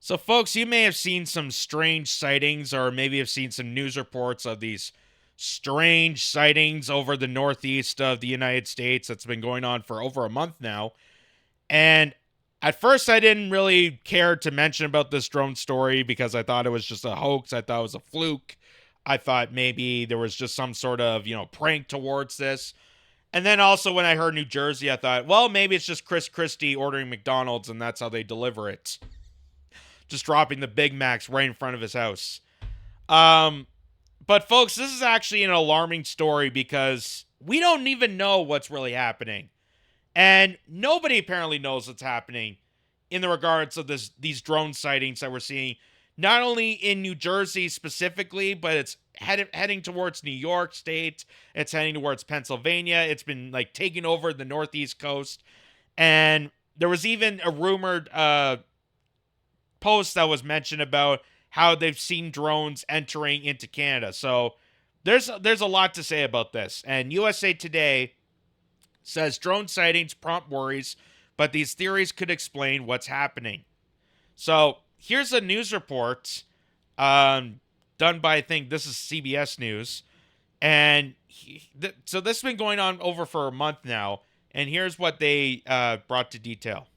So, folks, you may have seen some strange sightings, or maybe have seen some news reports of these strange sightings over the northeast of the United States that's been going on for over a month now. And at first, I didn't really care to mention about this drone story because I thought it was just a hoax. I thought it was a fluke. I thought maybe there was just some sort of, prank towards this. And then also when I heard New Jersey, I thought, well, maybe it's just Chris Christie ordering McDonald's and that's how they deliver it. Just dropping the Big Macs right in front of his house. But folks, this is actually an alarming story because we don't even know what's really happening. And nobody apparently knows what's happening in the regards of these drone sightings that we're seeing, not only in New Jersey specifically, but it's heading towards New York State. It's heading towards Pennsylvania. It's been taking over the Northeast coast. And there was even a rumored post that was mentioned about how they've seen drones entering into Canada. So there's a lot to say about this. And USA Today says drone sightings prompt worries, but these theories could explain what's happening. So here's a news report done by, I think this is CBS News. And so this has been going on over for a month now. And here's what they brought to detail.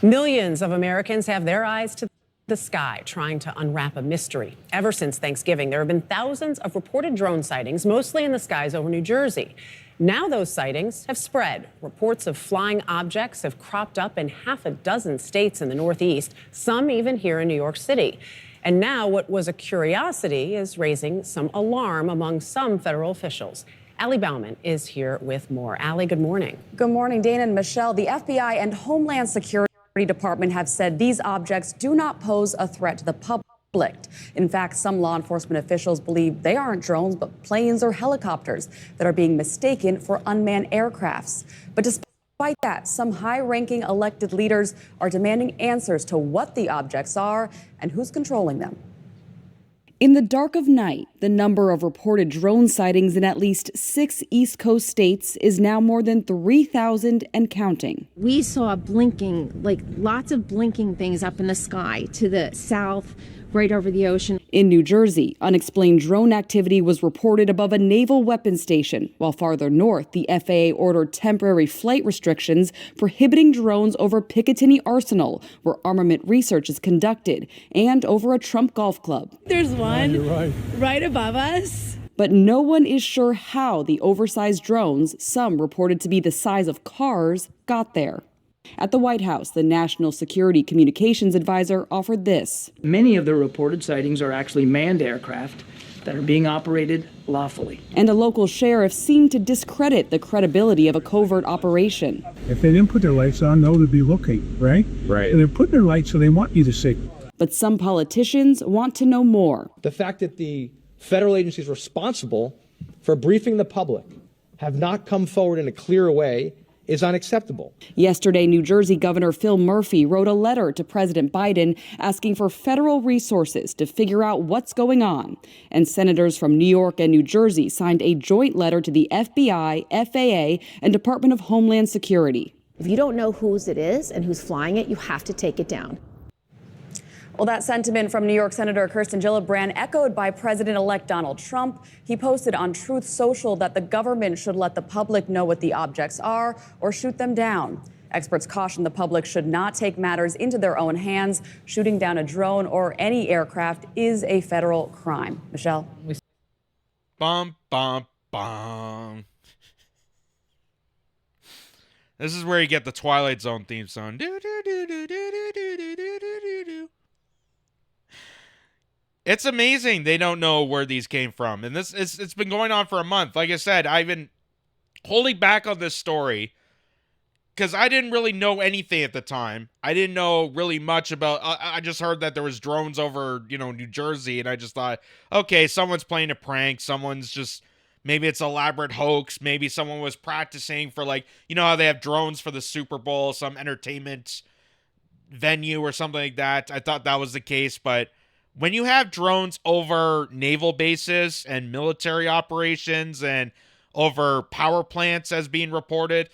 Millions of Americans have their eyes to the sky trying to unwrap a mystery. Ever since Thanksgiving, there have been thousands of reported drone sightings, mostly in the skies over New Jersey. Now those sightings have spread. Reports of flying objects have cropped up in half a dozen states in the Northeast, some even here in New York City. And now what was a curiosity is raising some alarm among some federal officials. Allie Bauman is here with more. Allie, good morning. Good morning, Dana and Michelle. The FBI and Homeland Security Department have said these objects do not pose a threat to the public. In fact, some law enforcement officials believe they aren't drones, but planes or helicopters that are being mistaken for unmanned aircrafts. But despite that, some high-ranking elected leaders are demanding answers to what the objects are and who's controlling them. In the dark of night, the number of reported drone sightings in at least 6 East Coast states is now more than 3,000 and counting. We saw blinking, lots of blinking things up in the sky to the south, right over the ocean. In New Jersey, unexplained drone activity was reported above a naval weapons station, while farther north, the FAA ordered temporary flight restrictions prohibiting drones over Picatinny Arsenal, where armament research is conducted, and over a Trump golf club. There's one right above us. But no one is sure how the oversized drones, some reported to be the size of cars, got there. At the White House, the National Security Communications Advisor offered this. Many of the reported sightings are actually manned aircraft that are being operated lawfully. And a local sheriff seemed to discredit the credibility of a covert operation. If they didn't put their lights on, no, they'd be looking, right? Right. And they're putting their lights so they want you to see. But some politicians want to know more. The fact that the federal agencies responsible for briefing the public have not come forward in a clear way is unacceptable. Yesterday, New Jersey Governor Phil Murphy wrote a letter to President Biden asking for federal resources to figure out what's going on. And senators from New York and New Jersey signed a joint letter to the FBI, FAA, and Department of Homeland Security. If you don't know whose it is and who's flying it, you have to take it down. Well, that sentiment from New York Senator Kirsten Gillibrand echoed by President-elect Donald Trump. He posted on Truth Social that the government should let the public know what the objects are or shoot them down. Experts caution the public should not take matters into their own hands. Shooting down a drone or any aircraft is a federal crime. Michelle? Bum, bum, bum. This is where you get the Twilight Zone theme song. Do, do, do, do, do, do, do, do, do, do, do. It's amazing they don't know where these came from. And it's been going on for a month. Like I said, I've been holding back on this story because I didn't really know anything at the time. I didn't know really much about, I just heard that there was drones over, New Jersey. And I just thought, okay, someone's playing a prank. Someone's just, maybe it's an elaborate hoax. Maybe someone was practicing for how they have drones for the Super Bowl, some entertainment venue or something like that. I thought that was the case, but when you have drones over naval bases and military operations and over power plants as being reported,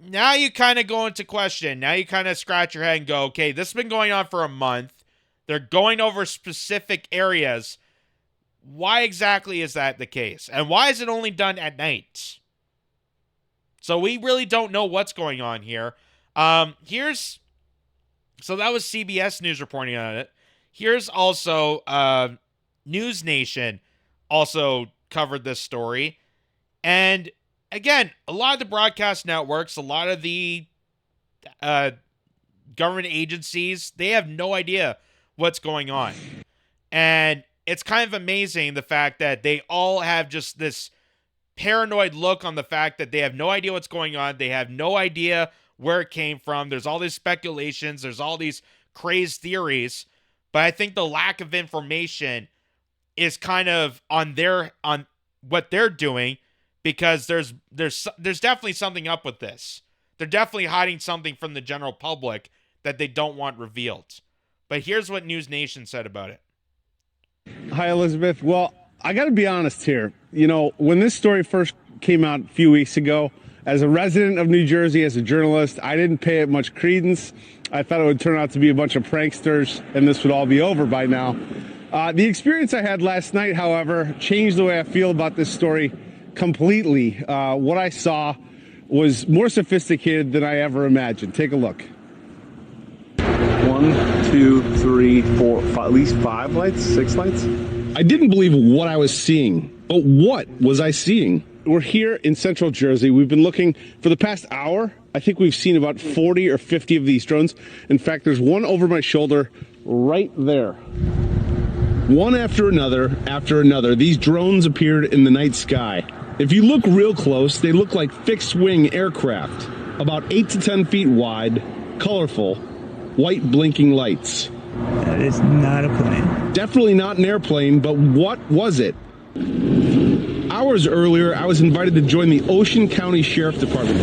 now you kind of go into question. Now you kind of scratch your head and go, okay, this has been going on for a month. They're going over specific areas. Why exactly is that the case? And why is it only done at night? So we really don't know what's going on here. So that was CBS News reporting on it. Here's also News Nation also covered this story. And again, a lot of the broadcast networks, a lot of the government agencies, they have no idea what's going on. And it's kind of amazing the fact that they all have just this paranoid look on the fact that they have no idea what's going on. They have no idea where it came from. There's all these speculations. There's all these crazed theories. But I think the lack of information is kind of on what they're doing, because there's definitely something up with this. They're definitely hiding something from the general public that they don't want revealed. But here's what News Nation said about it. Hi, Elizabeth. Well, I got to be honest here. You know, when this story first came out a few weeks ago, as a resident of New Jersey, as a journalist, I didn't pay it much credence. I thought it would turn out to be a bunch of pranksters and this would all be over by now. The experience I had last night, however, changed the way I feel about this story completely. What I saw was more sophisticated than I ever imagined. Take a look. 1, 2, 3, 4, 5, at least 5 lights, 6 lights. I didn't believe what I was seeing. But what was I seeing? We're here in central Jersey. We've been looking for the past hour. I think we've seen about 40 or 50 of these drones. In fact, there's one over my shoulder right there. One after another, these drones appeared in the night sky. If you look real close, they look like fixed-wing aircraft, about 8 to 10 feet wide, colorful, white blinking lights. That is not a plane. Definitely not an airplane, but what was it? Hours earlier, I was invited to join the Ocean County Sheriff Department.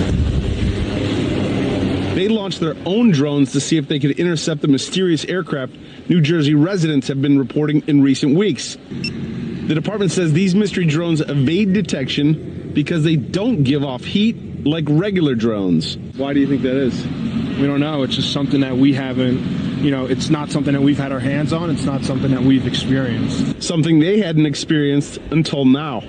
They launched their own drones to see if they could intercept the mysterious aircraft New Jersey residents have been reporting in recent weeks. The department says these mystery drones evade detection because they don't give off heat like regular drones. Why do you think that is? We don't know. It's just something that we haven't, it's not something that we've had our hands on. It's not something that we've experienced. Something they hadn't experienced until now.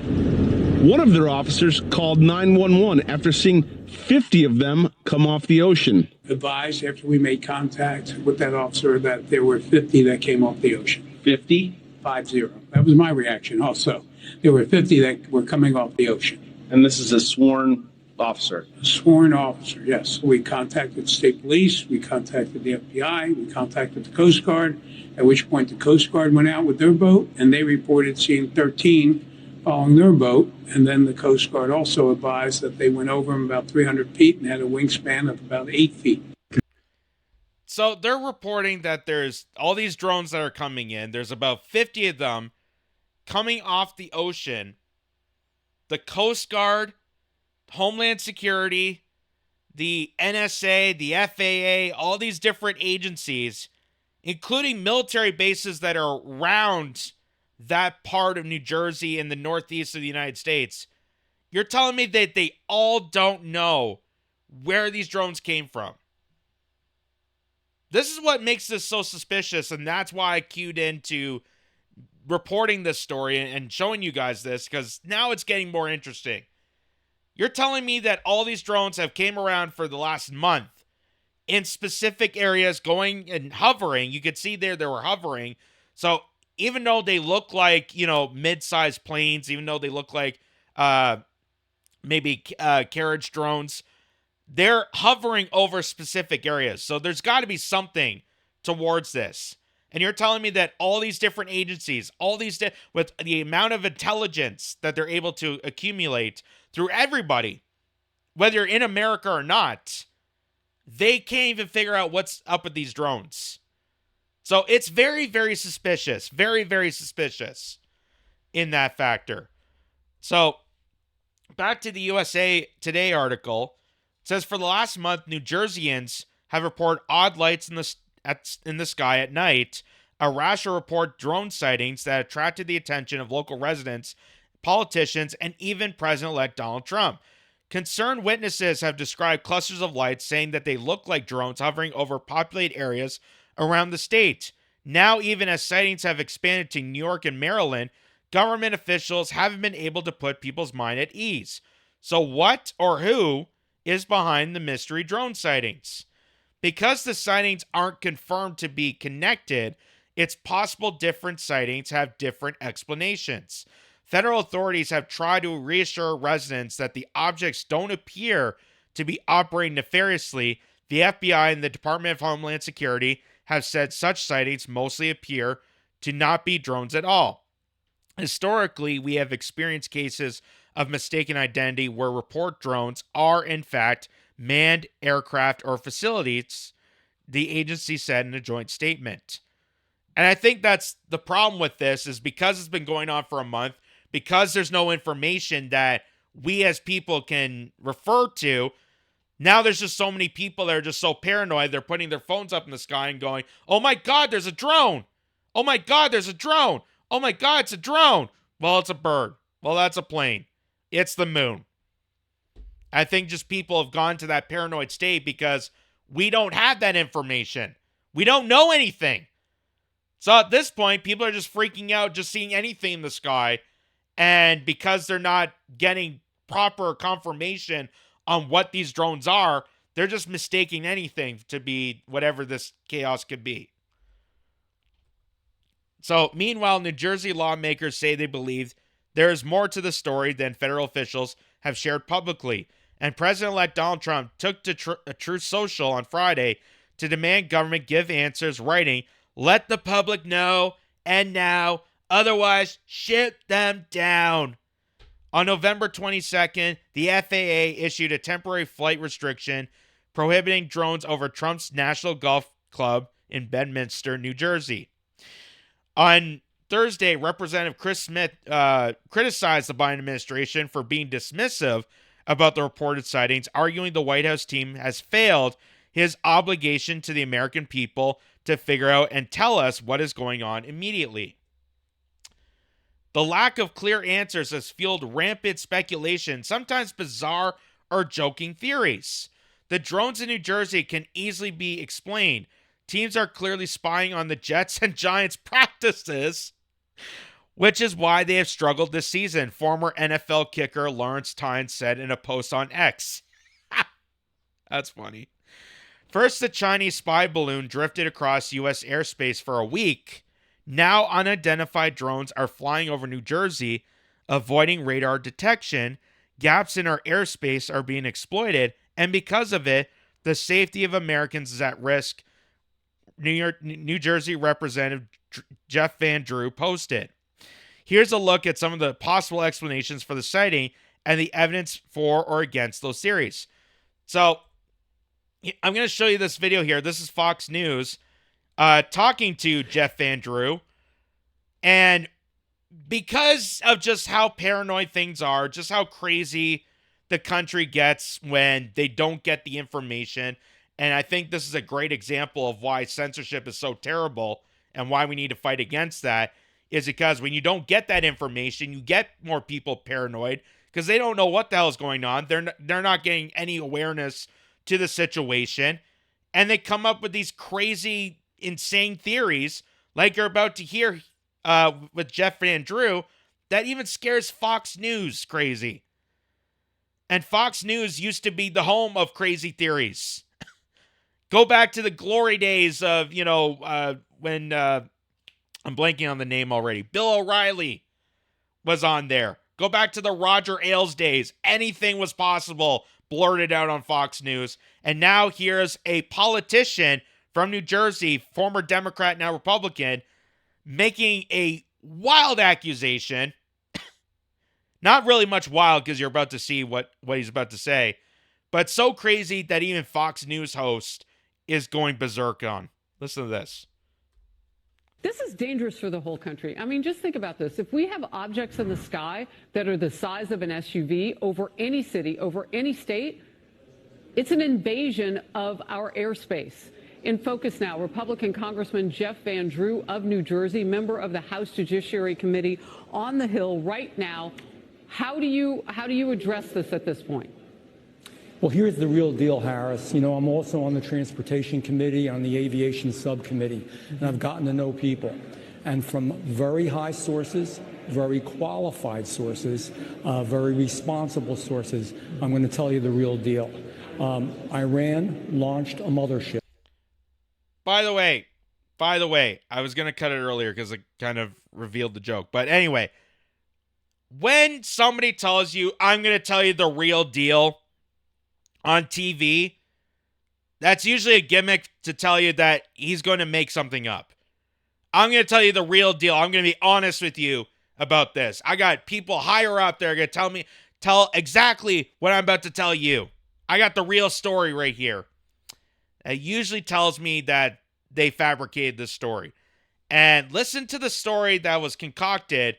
One of their officers called 911 after seeing 50 of them come off the ocean. Advised after we made contact with that officer that there were 50 that came off the ocean. 50? 50. That was my reaction also. There were 50 that were coming off the ocean. And this is a sworn officer? A sworn officer, yes. We contacted state police, we contacted the FBI, we contacted the Coast Guard, at which point the Coast Guard went out with their boat and they reported seeing 13 following their boat. And then the Coast Guard also advised that they went over them about 300 feet and had a wingspan of about 8 feet. So they're reporting that there's all these drones that are coming in. There's about 50 of them coming off the ocean. The Coast Guard, Homeland Security, the NSA, the FAA, all these different agencies, including military bases that are around that part of New Jersey and the northeast of the United States. You're telling me that they all don't know where these drones came from? This is what makes this so suspicious, and that's why I cued into reporting this story and showing you guys this, because now it's getting more interesting. You're telling me that all these drones have came around for the last month in specific areas, going and hovering. You could see there they were hovering. So even though they look like, mid-sized planes, even though they look like maybe carriage drones, they're hovering over specific areas. So there's got to be something towards this. And you're telling me that all these different agencies, with the amount of intelligence that they're able to accumulate through everybody, whether you're in America or not, they can't even figure out what's up with these drones. So it's very, very suspicious. Very, very suspicious in that factor. So back to the USA Today article. It says, for the last month, New Jerseyans have reported odd lights in the sky at night. A rash of report drone sightings that attracted the attention of local residents, politicians, and even President-elect Donald Trump. Concerned witnesses have described clusters of lights, saying that they look like drones hovering over populated areas around the state. Now, even as sightings have expanded to New York and Maryland, government officials haven't been able to put people's mind at ease. So what or who is behind the mystery drone sightings? Because the sightings aren't confirmed to be connected, it's possible different sightings have different explanations. Federal authorities have tried to reassure residents that the objects don't appear to be operating nefariously. The FBI and the Department of Homeland Security have said such sightings mostly appear to not be drones at all. Historically, we have experienced cases of mistaken identity where report drones are, in fact, manned aircraft or facilities, the agency said in a joint statement. And I think that's the problem with this, is because it's been going on for a month, because there's no information that we as people can refer to, now there's just so many people that are just so paranoid, they're putting their phones up in the sky and going, oh my God, there's a drone. Oh my God, there's a drone. Oh my God, it's a drone. Well, it's a bird. Well, that's a plane. It's the moon. I think just people have gone to that paranoid state because we don't have that information. We don't know anything. So at this point, people are just freaking out, just seeing anything in the sky. And because they're not getting proper confirmation on what these drones are, they're just mistaking anything to be whatever this chaos could be. So meanwhile, New Jersey lawmakers say they believe there is more to the story than federal officials have shared publicly. And President-elect Donald Trump took to Truth Social on Friday to demand government give answers, writing, "Let the public know, and now, otherwise shut them down." On November 22nd, the FAA issued a temporary flight restriction prohibiting drones over Trump's National Golf Club in Bedminster, New Jersey. On Thursday, Representative Chris Smith criticized the Biden administration for being dismissive about the reported sightings, arguing the White House team has failed his obligation to the American people to figure out and tell us what is going on immediately. The lack of clear answers has fueled rampant speculation, sometimes bizarre or joking theories. The drones in New Jersey can easily be explained. Teams are clearly spying on the Jets and Giants practices, which is why they have struggled this season, former NFL kicker Lawrence Tynes said in a post on X. That's funny. First, the Chinese spy balloon drifted across U.S. airspace for a week. Now, unidentified drones are flying over New Jersey, avoiding radar detection. Gaps in our airspace are being exploited, and because of it, the safety of Americans is at risk, New Jersey Representative Jeff Van Drew posted. Here's a look at some of the possible explanations for the sighting and the evidence for or against those theories. So, I'm going to show you this video here. This is Fox News talking to Jeff Van Drew. And because of just how paranoid things are, just how crazy the country gets when they don't get the information, and I think this is a great example of why censorship is so terrible and why we need to fight against that, is because when you don't get that information, you get more people paranoid because they don't know what the hell is going on. They're not getting any awareness to the situation, and they come up with these crazy, insane theories like you're about to hear with Jeff Van Drew that even scares Fox News crazy. And Fox News used to be the home of crazy theories. Go back to the glory days of, when I'm blanking on the name already. Bill O'Reilly was on there. Go back to the Roger Ailes days. Anything was possible, blurted out on Fox News. And now here's a politician from New Jersey, former Democrat, now Republican, making a wild accusation. Not really much wild because you're about to see what he's about to say, but so crazy that even Fox News host is going berserk on. Listen to this. This is dangerous for the whole country. I mean, just think about this. If we have objects in the sky that are the size of an SUV over any city, over any state, it's an invasion of our airspace. In focus now, Republican Congressman Jeff Van Drew of New Jersey, member of the House Judiciary Committee on the Hill right now. How do you address this at this point? Well, here's the real deal, Harris. You know, I'm also on the Transportation Committee, on the Aviation Subcommittee, and I've gotten to know people. And from very high sources, very qualified sources, very responsible sources, I'm going to tell you the real deal. Iran launched a mothership. By the way, I was going to cut it earlier because it kind of revealed the joke. But anyway, when somebody tells you, I'm going to tell you the real deal on TV, that's usually a gimmick to tell you that he's going to make something up. I'm going to tell you the real deal. I'm going to be honest with you about this. I got people higher up there going to tell exactly what I'm about to tell you. I got the real story right here. It usually tells me that they fabricated this story. And listen to the story that was concocted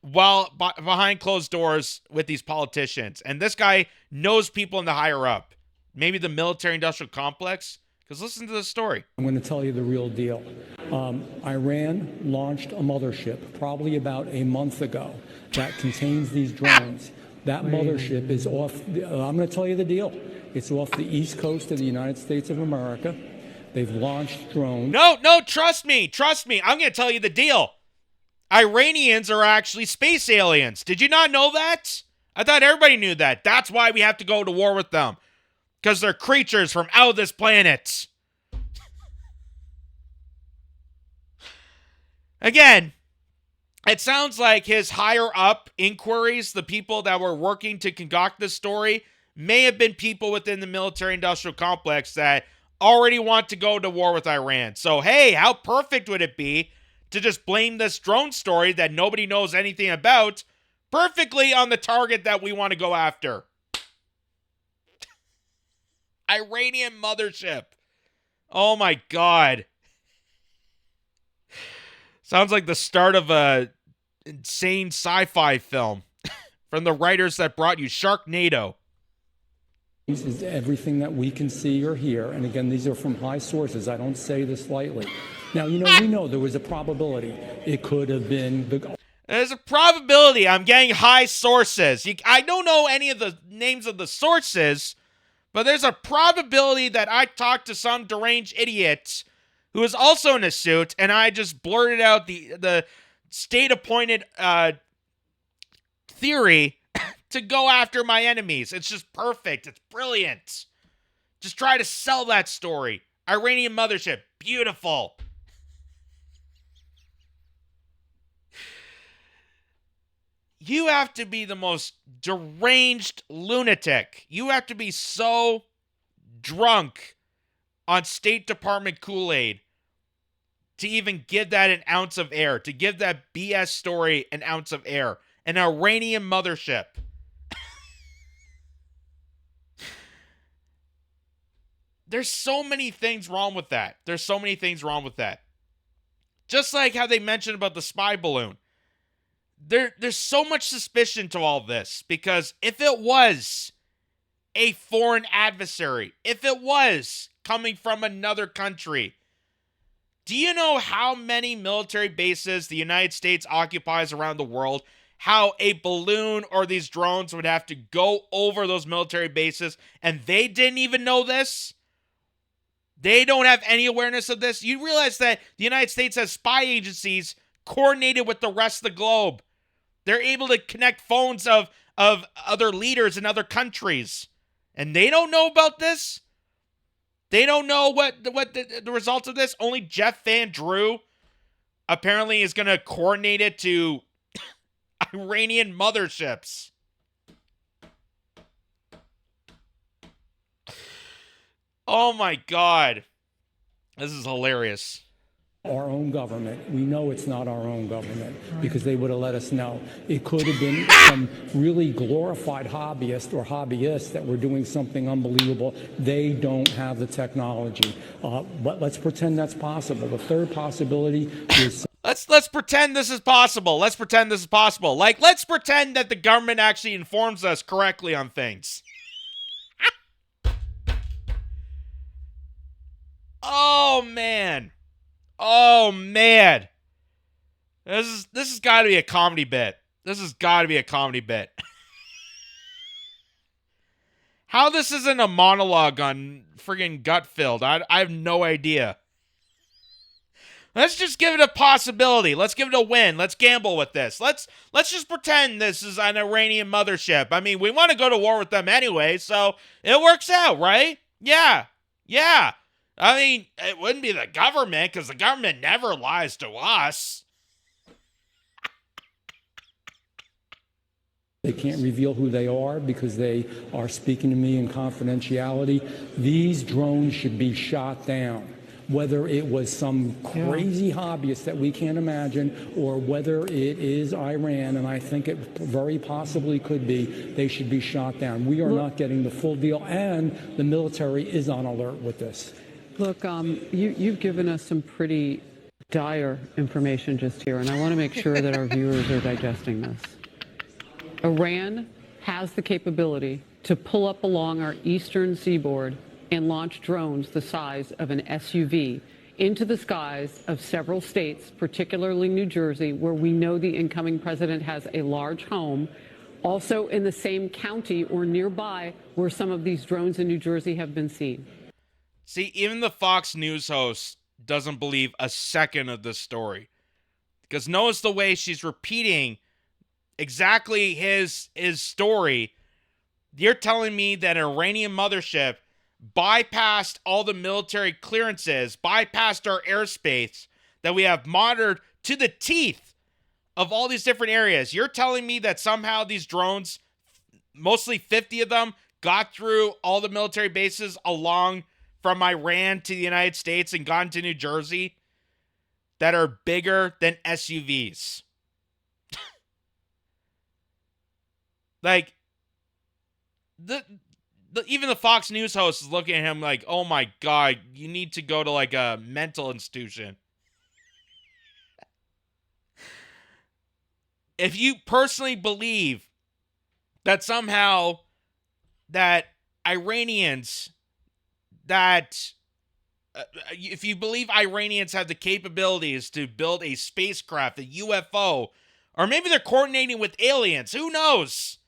while behind closed doors with these politicians. And this guy knows people in the higher up. Maybe the military-industrial complex. Because listen to the story. I'm going to tell you the real deal. Iran launched a mothership probably about a month ago that contains these drones. That mothership is off. I'm going to tell you the deal. It's off the east coast of the United States of America. They've launched drones. No, trust me. I'm going to tell you the deal. Iranians are actually space aliens. Did you not know that? I thought everybody knew that. That's why we have to go to war with them. Because they're creatures from out of this planet. Again, it sounds like his higher up inquiries, the people that were working to concoct this story, may have been people within the military-industrial complex that already want to go to war with Iran. So, hey, how perfect would it be to just blame this drone story that nobody knows anything about perfectly on the target that we want to go after? Iranian mothership. Oh my God. Sounds like the start of a insane sci-fi film from the writers that brought you Sharknado. This is everything that we can see or hear. And again, these are from high sources. I don't say this lightly. Now, you know, we know there was a probability. It could have been There's a probability. I'm getting high sources. I don't know any of the names of the sources, but there's a probability that I talked to some deranged idiot who is also in a suit, and I just blurted out the state-appointed theory to go after my enemies. It's just perfect. It's brilliant. Just try to sell that story. Iranian mothership. Beautiful. You have to be the most deranged lunatic. You have to be so drunk on State Department Kool-Aid to even give that an ounce of air, to give that BS story an ounce of air. An Iranian mothership. There's so many things wrong with that. Just like how they mentioned about the spy balloon. There's so much suspicion to all this, because if it was a foreign adversary, if it was coming from another country, do you know how many military bases the United States occupies around the world? How a balloon or these drones would have to go over those military bases, and they didn't even know this? They don't have any awareness of this? You realize that the United States has spy agencies coordinated with the rest of the globe. They're able to connect phones of other leaders in other countries. And they don't know about this? They don't know what the results of this? Only Jeff Van Drew apparently is going to coordinate it to Iranian motherships. Oh my God. This is hilarious. Our own government. We know it's not our own government because they would have let us know. It could have been some really glorified hobbyists that were doing something unbelievable. They don't have the technology. But let's pretend that's possible. The third possibility is... Let's pretend this is possible. Like, let's pretend that the government actually informs us correctly on things. Oh, man. This has got to be a comedy bit. How this isn't a monologue on friggin' Gut-Filled, I have no idea. Let's just give it a possibility. Let's give it a win. Let's gamble with this. Let's just pretend this is an Iranian mothership. I mean, we want to go to war with them anyway, so it works out, right? Yeah. I mean, it wouldn't be the government, because the government never lies to us. They can't reveal who they are because they are speaking to me in confidentiality. These drones should be shot down. Whether it was some crazy hobbyist that we can't imagine, or whether it is Iran, and I think it very possibly could be, they should be shot down. We are not getting the full deal, and the military is on alert with this. Look, you've given us some pretty dire information just here, and I want to make sure that our viewers are digesting this. Iran has the capability to pull up along our eastern seaboard and launch drones the size of an SUV into the skies of several states, particularly New Jersey, where we know the incoming president has a large home, also in the same county or nearby where some of these drones in New Jersey have been seen. See, even the Fox News host doesn't believe a second of this story. Because notice the way she's repeating exactly his story. You're telling me that an Iranian mothership bypassed all the military clearances, bypassed our airspace that we have monitored to the teeth of all these different areas. You're telling me that somehow these drones, mostly 50 of them, got through all the military bases along from Iran to the United States and gone to New Jersey that are bigger than SUVs. Like, even the Fox News host is looking at him like, oh my God, you need to go to like a mental institution. If you personally believe that somehow that Iranians, if you believe Iranians have the capabilities to build a spacecraft, a UFO, or maybe they're coordinating with aliens, who knows?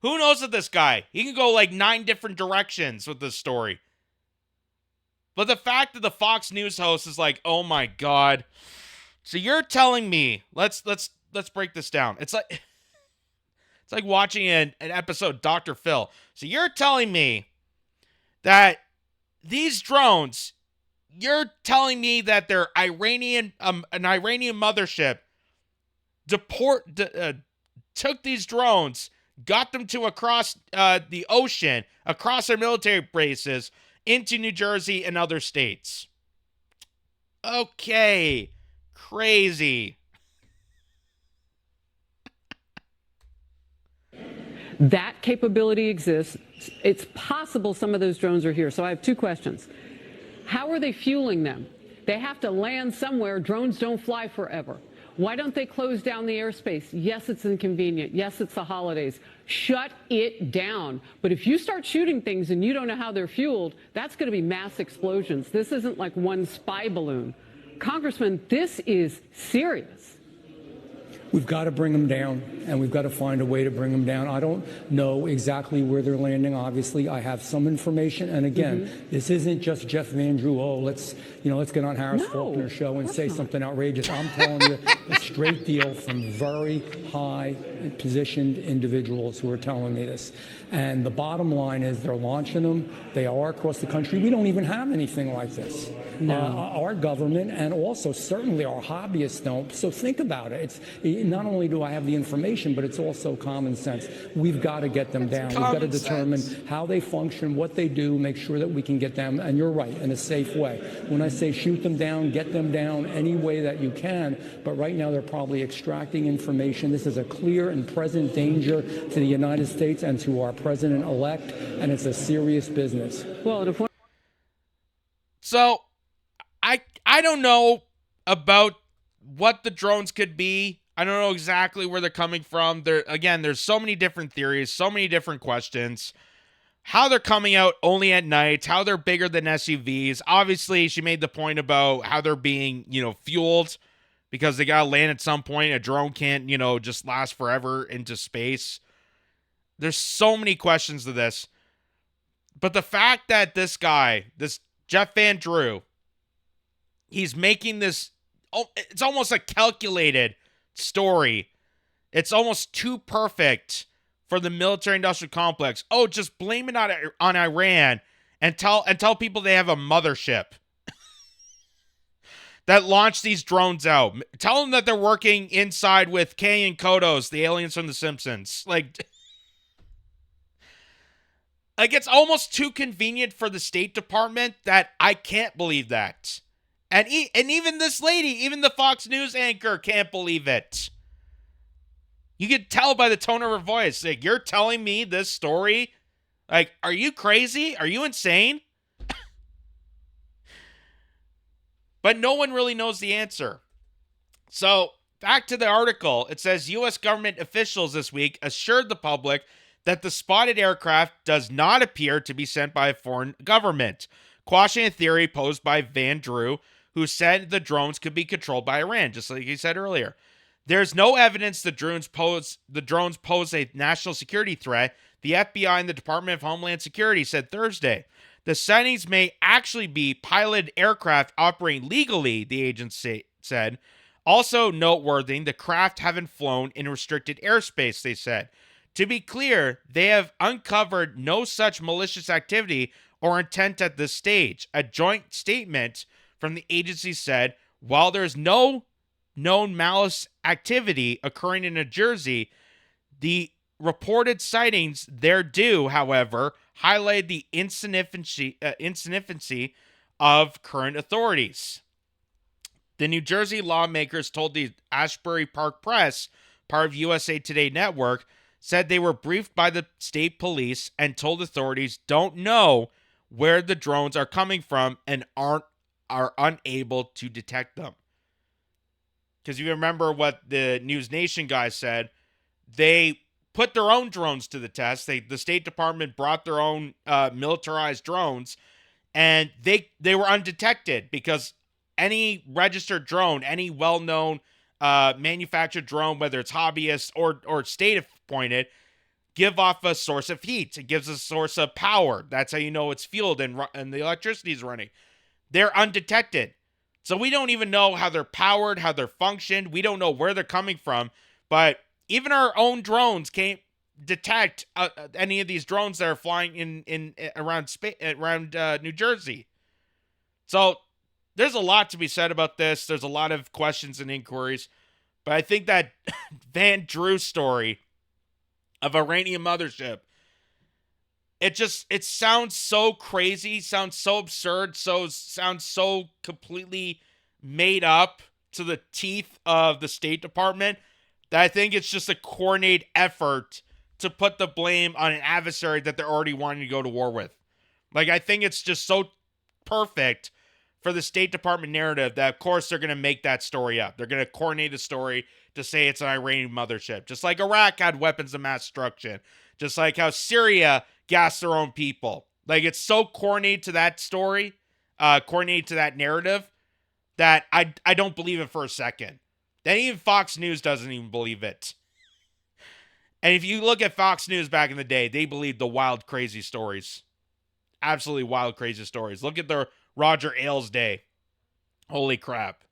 Who knows with this guy? He can go like 9 different directions with this story. But the fact that the Fox News host is like, "Oh my God." So you're telling me, let's break this down. It's like watching an episode of Dr. Phil. So you're telling me that these drones, you're telling me that they're Iranian, an Iranian mothership took these drones, got them to across the ocean, across our military bases, into New Jersey and other states. Okay. Crazy. That capability exists. It's possible some of those drones are here. So I have 2 questions. How are they fueling them? They have to land somewhere. Drones don't fly forever. Why don't they close down the airspace? Yes, it's inconvenient. Yes, it's the holidays. Shut it down. But if you start shooting things and you don't know how they're fueled, that's going to be mass explosions. This isn't like one spy balloon. Congressman, this is serious. We've got to bring them down, and we've got to find a way to bring them down. I don't know exactly where they're landing. Obviously, I have some information. And again, this isn't just Jeff Van Drew. Oh, let's get on Harris Faulkner's show and say something outrageous. I'm telling you a straight deal from very high positioned individuals who are telling me this. And the bottom line is they're launching them. They are across the country. We don't even have anything like this. No. Our government and also certainly our hobbyists don't. So think about it. Not only do I have the information, but it's also common sense. We've got to get them down. We've got to determine how they function, what they do, make sure that we can get them, and you're right, in a safe way. When I say shoot them down, get them down any way that you can, but right now they're probably extracting information. This is a clear and present danger to the United States and to our president-elect, and it's a serious business. Well, so I don't know about what the drones could be. I don't know exactly where they're coming from. There's so many different theories, so many different questions. How they're coming out only at night, how they're bigger than SUVs. Obviously, she made the point about how they're being, fueled because they got to land at some point. A drone can't, just last forever into space. There's so many questions to this. But the fact that this guy, this Jeff Van Drew, he's making this, it's almost a calculated story. It's almost too perfect for the military-industrial complex. Oh, just blame it on Iran and tell people they have a mothership that launched these drones out. Tell them that they're working inside with Kay and Kodos, the aliens from The Simpsons. Like it's almost too convenient for the State Department that I can't believe that. And even this lady, even the Fox News anchor can't believe it. You can tell by the tone of her voice. Like, you're telling me this story? Like, are you crazy? Are you insane? But no one really knows the answer. So, back to the article. It says U.S. government officials this week assured the public that the spotted aircraft does not appear to be sent by a foreign government, quashing a theory posed by Van Drew, who said the drones could be controlled by Iran, just like he said earlier. There's no evidence the drones pose a national security threat, the FBI and the Department of Homeland Security said Thursday. The sightings may actually be piloted aircraft operating legally, the agency said. Also noteworthy, the craft haven't flown in restricted airspace, they said. To be clear, they have uncovered no such malicious activity or intent at this stage. A joint statement from the agency said, while there's no known malice activity occurring in New Jersey, the reported sightings there do, however, highlight the insignificancy of current authorities. The New Jersey lawmakers told the Ashbury Park Press, part of USA Today Network, said they were briefed by the state police and told authorities don't know where the drones are coming from and are unable to detect them. Because you remember what the News Nation guys said, they put their own drones to the test. The State Department brought their own militarized drones, and they were undetected because any registered drone, any well-known manufactured drone, whether it's hobbyist or state-appointed, give off a source of heat. It gives a source of power. That's how you know it's fueled and the electricity is running. They're undetected. So we don't even know how they're powered, how they're functioned. We don't know where they're coming from. But even our own drones can't detect any of these drones that are flying in around New Jersey. So there's a lot to be said about this. There's a lot of questions and inquiries. But I think that Van Drew story of Iranian mothership, it sounds so crazy, sounds so absurd, sounds so completely made up to the teeth of the State Department that I think it's just a coordinated effort to put the blame on an adversary that they're already wanting to go to war with. Like, I think it's just so perfect for the State Department narrative that, of course, they're going to make that story up. They're going to coordinate a story to say it's an Iranian mothership. Just like Iraq had weapons of mass destruction. Just like how Syria gassed their own people. Like, it's so coordinated to that story, coordinated to that narrative, that I don't believe it for a second. Then even Fox News doesn't even believe it. And if you look at Fox News back in the day, they believed the wild, crazy stories. Absolutely wild, crazy stories. Look at the Roger Ailes day. Holy crap.